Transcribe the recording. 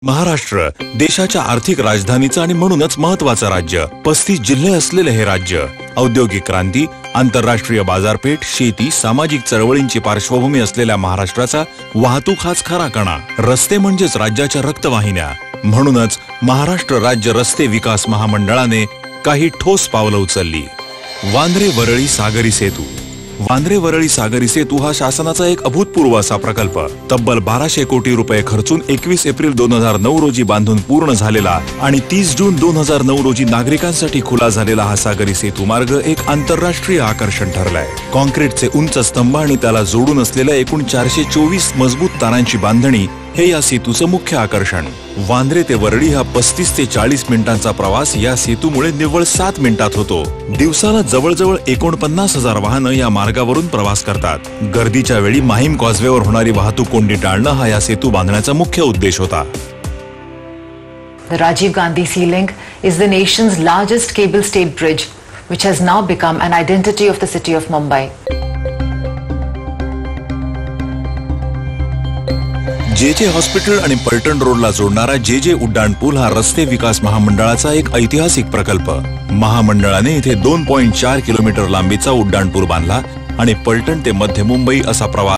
महाराष्ट्र देशाच्या आर्थिक राजधानीचं आणि म्हणूनच महत्त्वाचं राज्य, 35 जिल्हे असलेले हे राज्य, औद्योगिक क्रांती, आंतरराष्ट्रीय बाजारपेठ, शेती, सामाजिक चळवळींची पार्श्वभूमी असलेल्या महाराष्ट्राचा वाहतूक हाच खरा कणा, रस्ते म्हणजेच राज्याच्या रक्तवाहिन्या. म्हणूनच महाराष्ट्र राज्य रस्ते विकास महामंडळाने काही ठोस पावलं उचलली. वांद्रे वरळी सागरी सेतू. वांद्रे वरळी सागरी सेतू हा शासनाचा एक अभूतपूर्व असा प्रकल्प. तब्बल 1200 कोटी रुपये खर्चून 21 एप्रिल 2009 रोजी बांधून पूर्ण झालेला आणि 30 जून 2009 रोजी नागरिकांसाठी खुला झालेला हा सागरी सेतू मार्ग एक आंतरराष्ट्रीय आकर्षण ठरलाय. कॉन्क्रीटचे उंच स्तंभ आणि त्याला जोडून असलेल्या एकूण 424 मजबूत तारांची बांधणी हे या सेतूचं मुख्य आकर्षण. वांद्रे ते वरळी हा 35 ते 40 मिनिटांचा प्रवास या सेतूमुळे निव्वळ 7 मिनिटात होतो. दिवसाला जवळजवळ 49,000 वाहनं या मार्गावरून प्रवास करतात. गर्दीच्या वेळी माहीम कॉजवेवर होणारी वाहतूक कोंडी टाळणं हा या सेतू बांधण्याचा मुख्य उद्देश होता. The Rajiv Gandhi Sea Link is the nation's largest cable stayed bridge, which has now become an identity of the city of Mumbai. जे हॉस्पिटल आणि पलटण रोडला जोडणारा जे उड्डाण पूल हा रस्ते विकास महामंडळाचा एक ऐतिहासिक प्रकल्प. महामंडळाने इथे 2.4 किलोमीटर लांबीचा उड्डाण पूल बांधला आणि पलटण ते मध्य मुंबई असा प्रवास